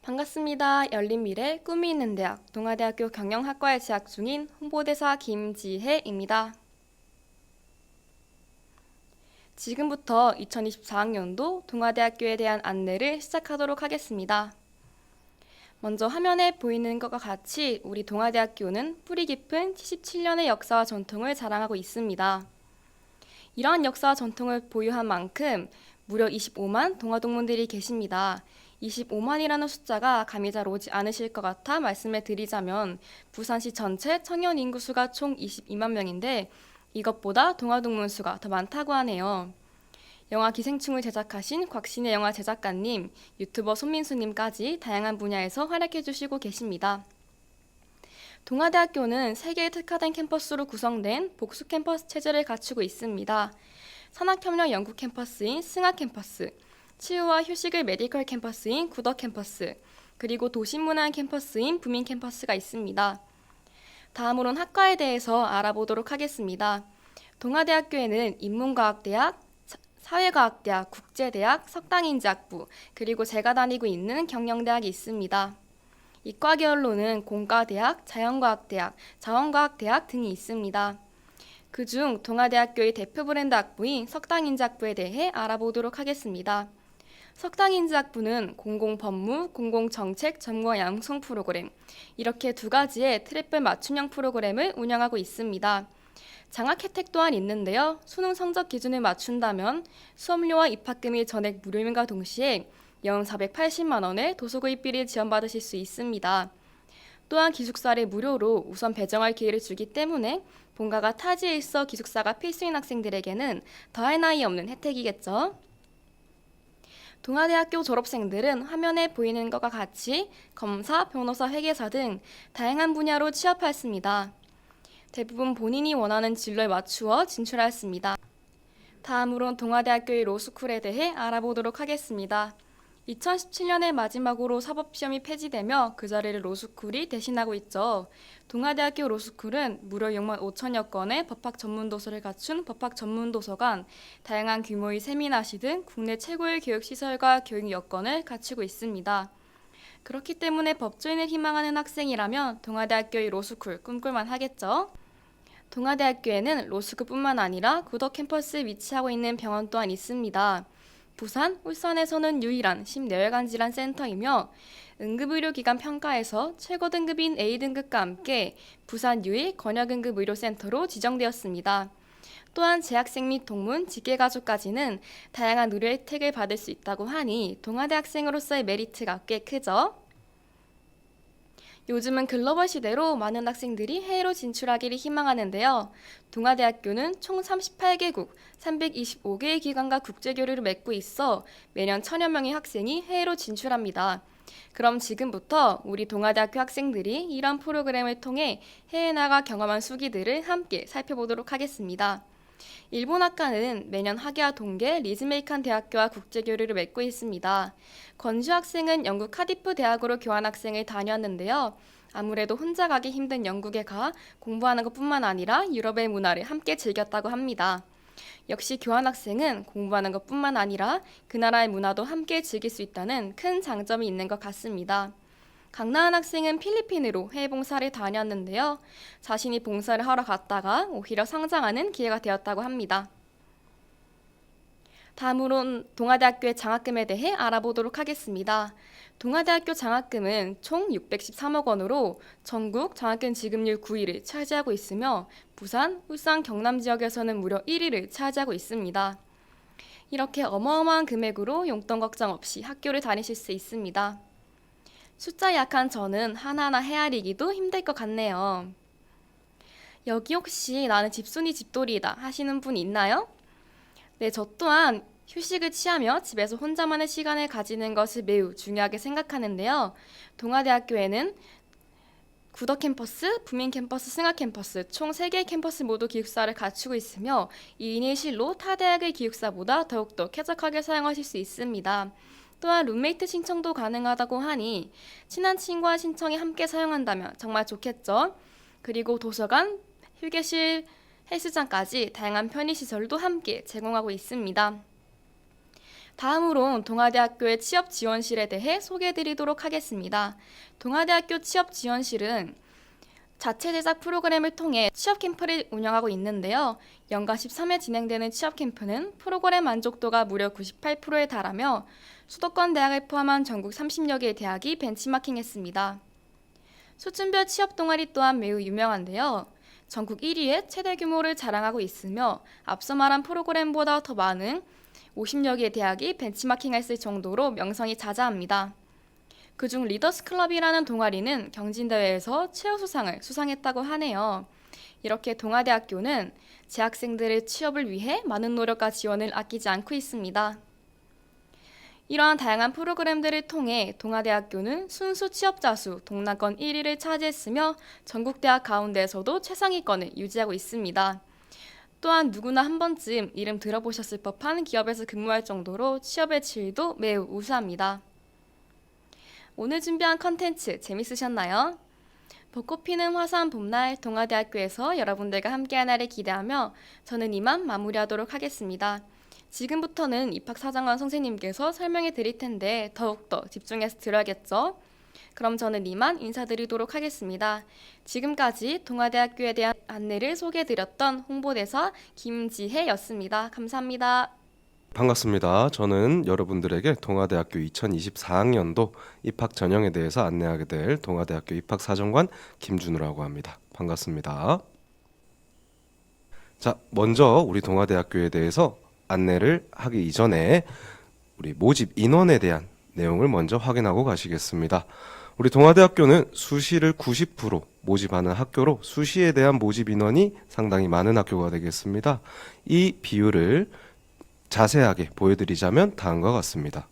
반갑습니다. 열린미래 꿈이 있는 대학 동아대학교 경영학과에 재학 중인 홍보대사 김지혜입니다. 지금부터 2024학년도 동아대학교에 대한 안내를 시작하도록 하겠습니다. 먼저 화면에 보이는 것과 같이 우리 동아대학교는 뿌리 깊은 77년의 역사와 전통을 자랑하고 있습니다. 이러한 역사와 전통을 보유한 만큼 무려 25만 동아동문들이 계십니다. 25만이라는 숫자가 감이 잘 오지 않으실 것 같아 말씀을 드리자면 부산시 전체 청년 인구 수가 총 22만 명인데 이것보다 동아동문 수가 더 많다고 하네요. 영화 기생충을 제작하신 곽신의 영화 제작가님, 유튜버 손민수님까지 다양한 분야에서 활약해 주시고 계십니다. 동아대학교는 3개의 특화된 캠퍼스로 구성된 복수 캠퍼스 체제를 갖추고 있습니다. 산학협력 연구 캠퍼스인 승하 캠퍼스, 치유와 휴식을 메디컬 캠퍼스인 구덕 캠퍼스, 그리고 도시문화 캠퍼스인 부민 캠퍼스가 있습니다. 다음으론 학과에 대해서 알아보도록 하겠습니다. 동아대학교에는 인문과학대학, 사회과학대학, 국제대학, 석당인지학부, 그리고 제가 다니고 있는 경영대학이 있습니다. 이과 계열로는 공과대학, 자연과학대학, 자원과학대학 등이 있습니다. 그중 동아대학교의 대표 브랜드 학부인 석당인지학부에 대해 알아보도록 하겠습니다. 석당인지학부는 공공법무, 공공정책 전공과 양성 프로그램, 이렇게 두 가지의 트랙별 맞춤형 프로그램을 운영하고 있습니다. 장학 혜택 또한 있는데요. 수능 성적 기준을 맞춘다면 수업료와 입학금이 전액 무료임과 동시에 연 480만 원의 도서구입비를 지원받으실 수 있습니다. 또한 기숙사를 무료로 우선 배정할 기회를 주기 때문에 본가가 타지에 있어 기숙사가 필수인 학생들에게는 더할 나위 없는 혜택이겠죠. 동아대학교 졸업생들은 화면에 보이는 것과 같이 검사, 변호사, 회계사 등 다양한 분야로 취업하였습니다. 대부분 본인이 원하는 진로에 맞추어 진출하였습니다. 다음으론 동아대학교의 로스쿨에 대해 알아보도록 하겠습니다. 2017년에 마지막으로 사법시험이 폐지되며 그 자리를 로스쿨이 대신하고 있죠. 동아대학교 로스쿨은 무려 6만 5천여 건의 법학 전문도서를 갖춘 법학 전문도서관, 다양한 규모의 세미나시 등 국내 최고의 교육시설과 교육 여건을 갖추고 있습니다. 그렇기 때문에 법조인을 희망하는 학생이라면 동아대학교의 로스쿨 꿈꿀만 하겠죠. 동아대학교에는 로스쿨뿐만 아니라 구덕 캠퍼스에 위치하고 있는 병원 또한 있습니다. 부산, 울산에서는 유일한 심내혈관 질환 센터이며 응급의료기관 평가에서 최고 등급인 A등급과 함께 부산 유일 권역응급의료센터로 지정되었습니다. 또한 재학생 및 동문, 직계가족까지는 다양한 의료 혜택을 받을 수 있다고 하니 동아대 학생으로서의 메리트가 꽤 크죠. 요즘은 글로벌 시대로 많은 학생들이 해외로 진출하기를 희망하는데요. 동아대학교는 총 38개국, 325개의 기관과 국제교류를 맺고 있어 매년 1000여 명의 학생이 해외로 진출합니다. 그럼 지금부터 우리 동아대학교 학생들이 이런 프로그램을 통해 해외 나가 경험한 수기들을 함께 살펴보도록 하겠습니다. 일본학과는 매년 학예와 동계, 리즈메이칸 대학교와 국제교류를 맺고 있습니다. 권주 학생은 영국 카디프 대학으로 교환학생을 다녔는데요. 아무래도 혼자 가기 힘든 영국에 가 공부하는 것뿐만 아니라 유럽의 문화를 함께 즐겼다고 합니다. 역시 교환학생은 공부하는 것뿐만 아니라 그 나라의 문화도 함께 즐길 수 있다는 큰 장점이 있는 것 같습니다. 강나은 학생은 필리핀으로 해외 봉사를 다녔는데요. 자신이 봉사를 하러 갔다가 오히려 성장하는 기회가 되었다고 합니다. 다음으론 동아대학교의 장학금에 대해 알아보도록 하겠습니다. 동아대학교 장학금은 총 613억 원으로 전국 장학금 지급률 9위를 차지하고 있으며 부산, 울산, 경남 지역에서는 무려 1위를 차지하고 있습니다. 이렇게 어마어마한 금액으로 용돈 걱정 없이 학교를 다니실 수 있습니다. 숫자 약한 저는 하나하나 헤아리기도 힘들 것 같네요. 여기 혹시 나는 집순이 집돌이다 하시는 분 있나요? 네, 저 또한 휴식을 취하며 집에서 혼자만의 시간을 가지는 것을 매우 중요하게 생각하는데요. 동아대학교에는 구덕 캠퍼스, 부민 캠퍼스, 승하 캠퍼스 총 3개의 캠퍼스 모두 기숙사를 갖추고 있으며 2인 1실로 타 대학의 기숙사보다 더욱더 쾌적하게 사용하실 수 있습니다. 또한 룸메이트 신청도 가능하다고 하니 친한 친구와 신청해 함께 사용한다면 정말 좋겠죠. 그리고 도서관, 휴게실, 헬스장까지 다양한 편의시설도 함께 제공하고 있습니다. 다음으론 동아대학교의 취업지원실에 대해 소개해드리도록 하겠습니다. 동아대학교 취업지원실은 자체 제작 프로그램을 통해 취업 캠프를 운영하고 있는데요. 연간 13회 진행되는 취업 캠프는 프로그램 만족도가 무려 98%에 달하며 수도권 대학을 포함한 전국 30여 개의 대학이 벤치마킹했습니다. 수준별 취업 동아리 또한 매우 유명한데요. 전국 1위의 최대 규모를 자랑하고 있으며 앞서 말한 프로그램보다 더 많은 50여 개의 대학이 벤치마킹했을 정도로 명성이 자자합니다. 그중 리더스 클럽이라는 동아리는 경진대회에서 최우수상을 수상했다고 하네요. 이렇게 동아대학교는 재학생들의 취업을 위해 많은 노력과 지원을 아끼지 않고 있습니다. 이러한 다양한 프로그램들을 통해 동아대학교는 순수 취업자 수 동락권 1위를 차지했으며 전국대학 가운데에서도 최상위권을 유지하고 있습니다. 또한 누구나 한 번쯤 이름 들어보셨을 법한 기업에서 근무할 정도로 취업의 질도 매우 우수합니다. 오늘 준비한 컨텐츠 재밌으셨나요? 벚꽃 피는 화사한 봄날 동아대학교에서 여러분들과 함께한 날을 기대하며 저는 이만 마무리하도록 하겠습니다. 지금부터는 입학사정관 선생님께서 설명해 드릴 텐데 더욱더 집중해서 들어야겠죠? 그럼 저는 이만 인사드리도록 하겠습니다. 지금까지 동아대학교에 대한 안내를 소개해드렸던 홍보대사 김지혜였습니다. 감사합니다. 반갑습니다. 저는 여러분들에게 동아대학교 2024학년도 입학 전형에 대해서 안내하게 될 동아대학교 입학사정관 김준우라고 합니다. 반갑습니다. 자, 먼저 우리 동아대학교에 대해서 안내를 하기 이전에 우리 모집 인원에 대한 내용을 먼저 확인하고 가시겠습니다. 우리 동아대학교는 수시를 90% 모집하는 학교로 수시에 대한 모집 인원이 상당히 많은 학교가 되겠습니다. 이 비율을 자세하게 보여드리자면 다음과 같습니다.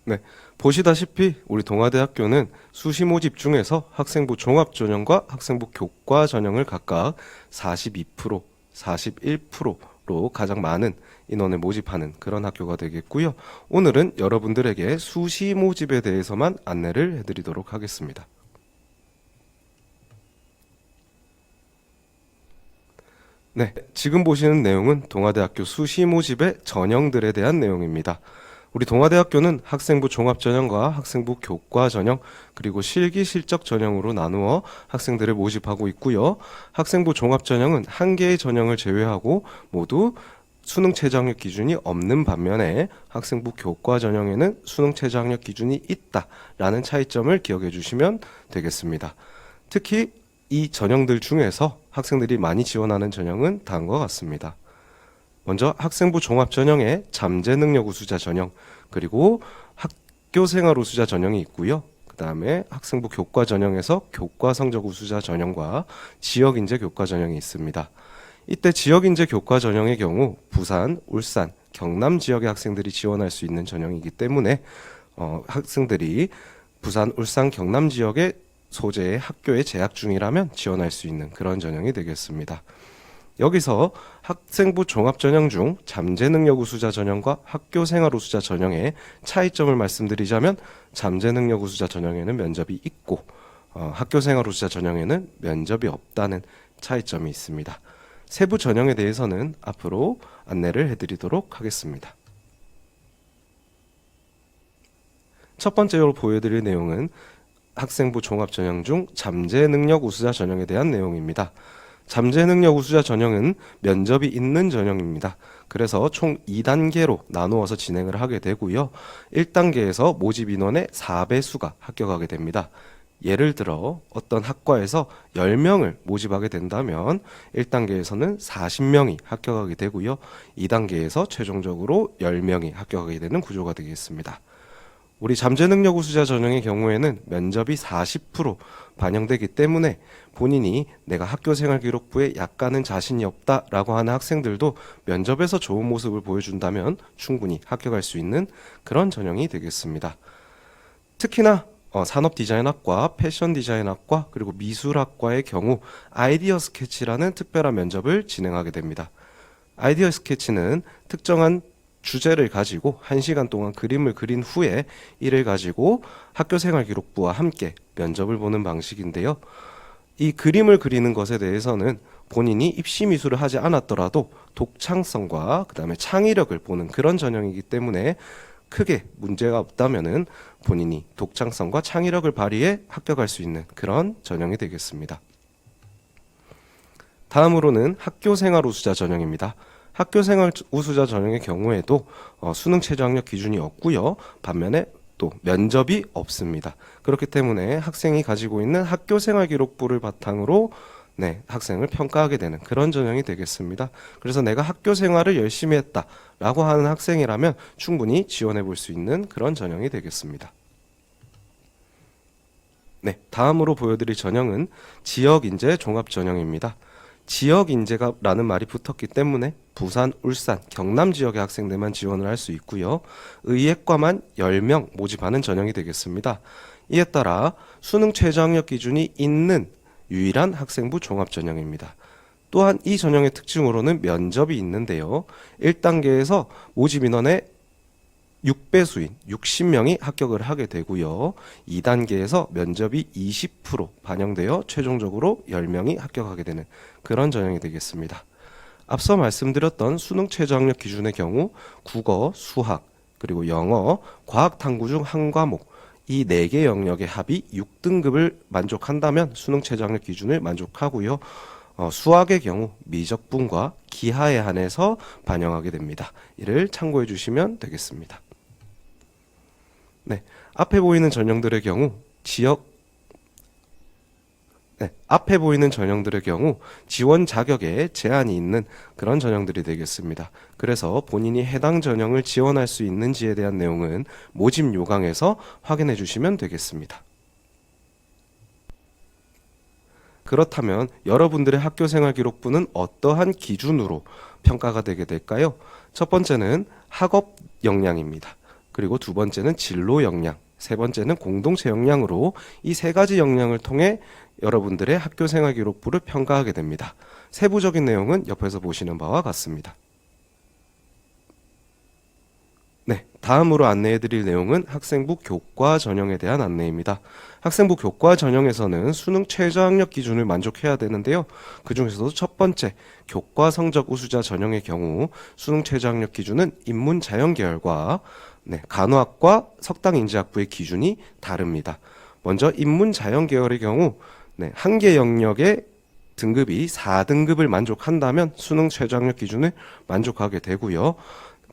네, 보시다시피 우리 동아대학교는 수시 모집 중에서 학생부 종합전형과 학생부 교과전형을 각각 42%, 41%로 가장 많은 인원을 모집하는 그런 학교가 되겠고요. 오늘은 여러분들에게 수시 모집에 대해서만 안내를 해드리도록 하겠습니다. 네, 지금 보시는 내용은 동아대학교 수시 모집의 전형들에 대한 내용입니다. 우리 동아대학교는 학생부 종합전형과 학생부 교과전형 그리고 실기 실적 전형으로 나누어 학생들을 모집하고 있고요. 학생부 종합전형은 한 개의 전형을 제외하고 모두 수능 최저학력 기준이 없는 반면에 학생부 교과전형에는 수능 최저학력 기준이 있다라는 차이점을 기억해 주시면 되겠습니다. 특히 이 전형들 중에서 학생들이 많이 지원하는 전형은 다음과 같습니다. 먼저 학생부 종합전형에 잠재능력 우수자 전형, 그리고 학교생활 우수자 전형이 있고요. 그 다음에 학생부 교과전형에서 교과성적 우수자 전형과 지역인재 교과전형이 있습니다. 이때 지역인재 교과전형의 경우 부산, 울산, 경남 지역의 학생들이 지원할 수 있는 전형이기 때문에 학생들이 부산, 울산, 경남 지역의 소재의 학교에 재학 중이라면 지원할 수 있는 그런 전형이 되겠습니다. 여기서 학생부 종합전형 중 잠재능력 우수자 전형과 학교생활 우수자 전형의 차이점을 말씀드리자면 잠재능력 우수자 전형에는 면접이 있고 학교생활 우수자 전형에는 면접이 없다는 차이점이 있습니다. 세부 전형에 대해서는 앞으로 안내를 해드리도록 하겠습니다. 첫 번째로 보여드릴 내용은 학생부 종합전형 중 잠재능력 우수자 전형에 대한 내용입니다. 잠재능력 우수자 전형은 면접이 있는 전형입니다. 그래서 총 2단계로 나누어서 진행을 하게 되고요. 1단계에서 모집 인원의 4배수가 합격하게 됩니다. 예를 들어 어떤 학과에서 10명을 모집하게 된다면 1단계에서는 40명이 합격하게 되고요. 2단계에서 최종적으로 10명이 합격하게 되는 구조가 되겠습니다. 우리 잠재능력 우수자 전형의 경우에는 면접이 40% 반영되기 때문에 본인이 내가 학교생활기록부에 약간은 자신이 없다라고 하는 학생들도 면접에서 좋은 모습을 보여준다면 충분히 합격할 수 있는 그런 전형이 되겠습니다. 특히나 산업디자인학과, 패션디자인학과, 그리고 미술학과의 경우 아이디어 스케치라는 특별한 면접을 진행하게 됩니다. 아이디어 스케치는 특정한 주제를 가지고 1시간 동안 그림을 그린 후에 이를 가지고 학교생활기록부와 함께 면접을 보는 방식인데요. 이 그림을 그리는 것에 대해서는 본인이 입시 미술을 하지 않았더라도 독창성과 그다음에 창의력을 보는 그런 전형이기 때문에 크게 문제가 없다면은 본인이 독창성과 창의력을 발휘해 합격할 수 있는 그런 전형이 되겠습니다. 다음으로는 학교생활 우수자 전형입니다. 학교생활 우수자 전형의 경우에도 수능 최저학력 기준이 없고요. 반면에 또 면접이 없습니다. 그렇기 때문에 학생이 가지고 있는 학교생활 기록부를 바탕으로 학생을 평가하게 되는 그런 전형이 되겠습니다. 그래서 내가 학교 생활을 열심히 했다라고 하는 학생이라면 충분히 지원해 볼 수 있는 그런 전형이 되겠습니다. 다음으로 보여드릴 전형은 지역인재 종합 전형입니다. 지역인재라는 말이 붙었기 때문에 부산, 울산, 경남 지역의 학생들만 지원을 할 수 있고요. 의예과만 10명 모집하는 전형이 되겠습니다. 이에 따라 수능 최저학력 기준이 있는 유일한 학생부 종합 전형입니다. 또한 이 전형의 특징으로는 면접이 있는데요. 1단계에서 모집 인원의 6배수인 60명이 합격을 하게 되고요. 2단계에서 면접이 20% 반영되어 최종적으로 10명이 합격하게 되는 그런 전형이 되겠습니다. 앞서 말씀드렸던 수능 최저학력 기준의 경우 국어, 수학, 그리고 영어, 과학, 탐구 중 한 과목 이 4개 영역의 합이 6등급을 만족한다면 수능 최저학력 기준을 만족하고요. 수학의 경우 미적분과 기하에 한해서 반영하게 됩니다. 이를 참고해 주시면 되겠습니다. 앞에 보이는 전형들의 경우 앞에 보이는 전형들의 경우 지원 자격에 제한이 있는 그런 전형들이 되겠습니다. 그래서 본인이 해당 전형을 지원할 수 있는지에 대한 내용은 모집 요강에서 확인해 주시면 되겠습니다. 그렇다면 여러분들의 학교생활 기록부는 어떠한 기준으로 평가가 되게 될까요? 첫 번째는 학업 역량입니다. 그리고 두 번째는 진로 역량, 세 번째는 공동체 역량으로 이 세 가지 역량을 통해 여러분들의 학교생활 기록부를 평가하게 됩니다. 세부적인 내용은 옆에서 보시는 바와 같습니다. 다음으로 안내해 드릴 내용은 학생부 교과 전형에 대한 안내입니다. 학생부 교과 전형에서는 수능 최저학력 기준을 만족해야 되는데요. 그 중에서도 첫 번째 교과 성적 우수자 전형의 경우 수능 최저학력 기준은 인문 자연 계열과 간호학과 석당 인지학부의 기준이 다릅니다. 먼저 인문 자연 계열의 경우 한 개 영역의 등급이 4등급을 만족한다면 수능 최저학력 기준을 만족하게 되고요.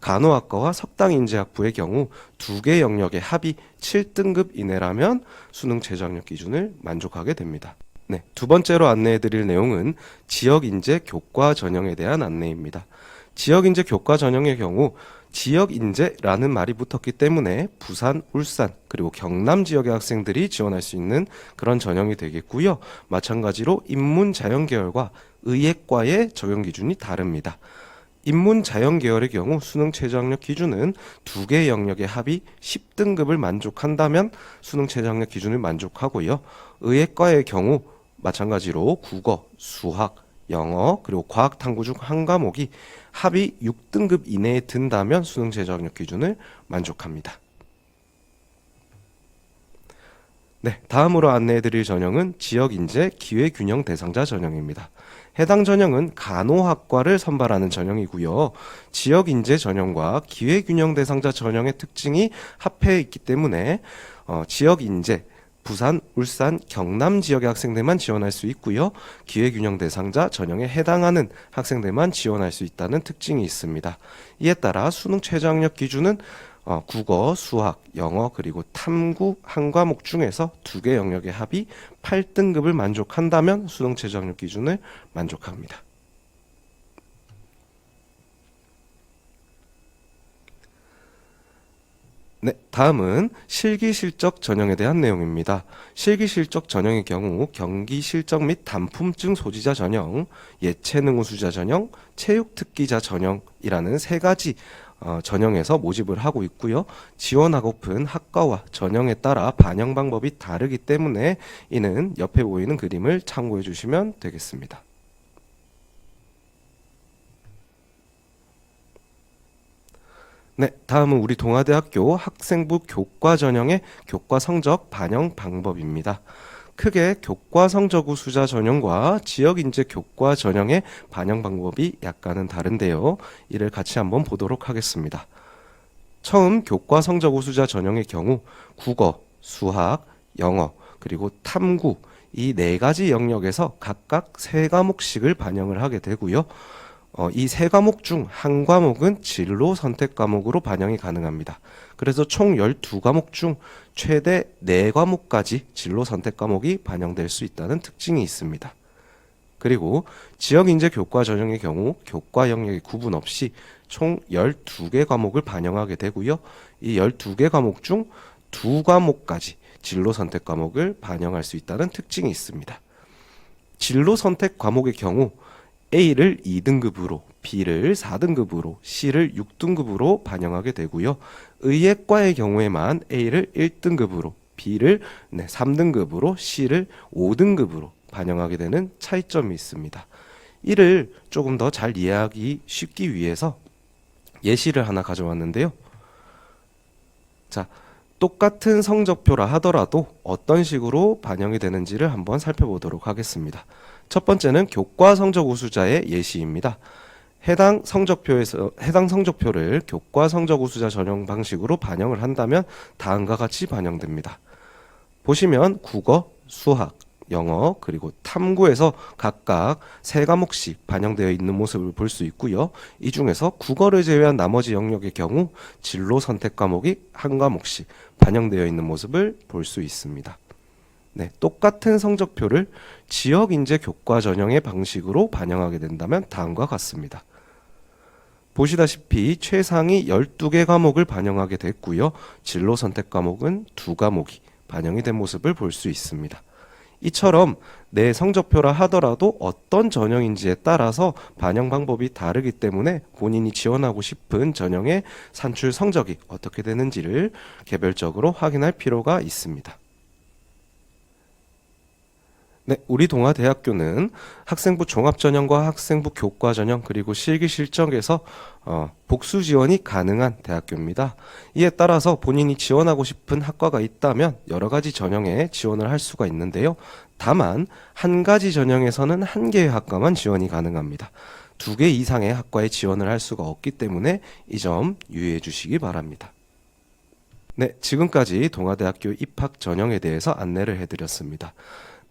간호학과와 석당인재학부의 경우 2개 영역의 합이 7등급 이내라면 수능 최저학력 기준을 만족하게 됩니다. 두 번째로 안내해 드릴 내용은 지역인재 교과 전형에 대한 안내입니다. 지역인재 교과 전형의 경우 지역인재라는 말이 붙었기 때문에 부산, 울산, 그리고 경남 지역의 학생들이 지원할 수 있는 그런 전형이 되겠고요. 마찬가지로 인문자연계열과 의예과의 적용 기준이 다릅니다. 인문자연계열의 경우 수능 최저학력 기준은 2개 영역의 합이 10등급을 만족한다면 수능 최저학력 기준을 만족하고요. 의예과의 경우 마찬가지로 국어, 수학, 영어, 그리고 과학, 탐구 중 한 과목이 합이 6등급 이내에 든다면 수능 최저학력 기준을 만족합니다. 다음으로 안내해드릴 전형은 지역인재 기회균형 대상자 전형입니다. 해당 전형은 간호학과를 선발하는 전형이고요. 지역인재 전형과 기회균형 대상자 전형의 특징이 합해 있기 때문에 지역인재 부산, 울산, 경남 지역의 학생들만 지원할 수 있고요. 기회균형 대상자 전형에 해당하는 학생들만 지원할 수 있다는 특징이 있습니다. 이에 따라 수능 최저학력 기준은 국어, 수학, 영어, 그리고 탐구 한 과목 중에서 2개 영역의 합이 8등급을 만족한다면 수능 최저학력 기준을 만족합니다. 다음은 실기실적 전형에 대한 내용입니다. 실기실적 전형의 경우 경기실적 및 단품증 소지자 전형, 예체능 우수자 전형, 체육특기자 전형이라는 세 가지 전형에서 모집을 하고 있고요. 지원하고픈 학과와 전형에 따라 반영 방법이 다르기 때문에 이는 옆에 보이는 그림을 참고해 주시면 되겠습니다. 다음은 우리 동아대학교 학생부 교과 전형의 교과 성적 반영 방법입니다. 크게 교과 성적 우수자 전형과 지역 인재 교과 전형의 반영 방법이 약간은 다른데요. 이를 같이 한번 보도록 하겠습니다. 처음 교과 성적 우수자 전형의 경우 국어, 수학, 영어, 그리고 탐구 이 네 가지 영역에서 각각 세 과목씩을 반영을 하게 되고요. 이 세 과목 중 한 과목은 진로 선택 과목으로 반영이 가능합니다. 그래서 총 12과목 중 최대 4과목까지 진로 선택 과목이 반영될 수 있다는 특징이 있습니다. 그리고 지역 인재 교과 전형의 경우 교과 영역의 구분 없이 총 12개 과목을 반영하게 되고요. 이 12개 과목 중 2과목까지 진로 선택 과목을 반영할 수 있다는 특징이 있습니다. 진로 선택 과목의 경우 A를 2등급으로, B를 4등급으로, C를 6등급으로 반영하게 되고요. 의예과의 경우에만 A를 1등급으로, B를 3등급으로, C를 5등급으로 반영하게 되는 차이점이 있습니다. 이를 조금 더 잘 이해하기 쉽기 위해서 예시를 하나 가져왔는데요. 자, 똑같은 성적표라 하더라도 어떤 식으로 반영이 되는지를 한번 살펴보도록 하겠습니다. 첫 번째는 교과 성적 우수자의 예시입니다. 해당 성적표를 교과 성적 우수자 전형 방식으로 반영을 한다면 다음과 같이 반영됩니다. 보시면 국어, 수학, 영어, 그리고 탐구에서 각각 세 과목씩 반영되어 있는 모습을 볼 수 있고요. 이 중에서 국어를 제외한 나머지 영역의 경우 진로 선택 과목이 한 과목씩 반영되어 있는 모습을 볼 수 있습니다. 네, 똑같은 성적표를 지역 인재 교과 전형의 방식으로 반영하게 된다면 다음과 같습니다. 보시다시피 최상위 12개 과목을 반영하게 됐고요. 진로 선택 과목은 2과목이 반영이 된 모습을 볼 수 있습니다. 이처럼 내 성적표라 하더라도 어떤 전형인지에 따라서 반영 방법이 다르기 때문에 본인이 지원하고 싶은 전형의 산출 성적이 어떻게 되는지를 개별적으로 확인할 필요가 있습니다. 네, 우리 동아대학교는 학생부 종합전형과 학생부 교과전형 그리고 실기 실적에서 복수 지원이 가능한 대학교입니다. 이에 따라서 본인이 지원하고 싶은 학과가 있다면 여러 가지 전형에 지원을 할 수가 있는데요. 다만 한 가지 전형에서는 한 개의 학과만 지원이 가능합니다. 2개 이상의 학과에 지원을 할 수가 없기 때문에 이 점 유의해 주시기 바랍니다. 네, 지금까지 동아대학교 입학 전형에 대해서 안내를 해드렸습니다.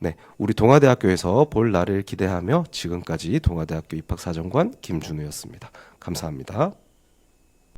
네, 우리 동아대학교에서 볼 날을 기대하며 지금까지 동아대학교 입학사정관 김준우였습니다. 감사합니다.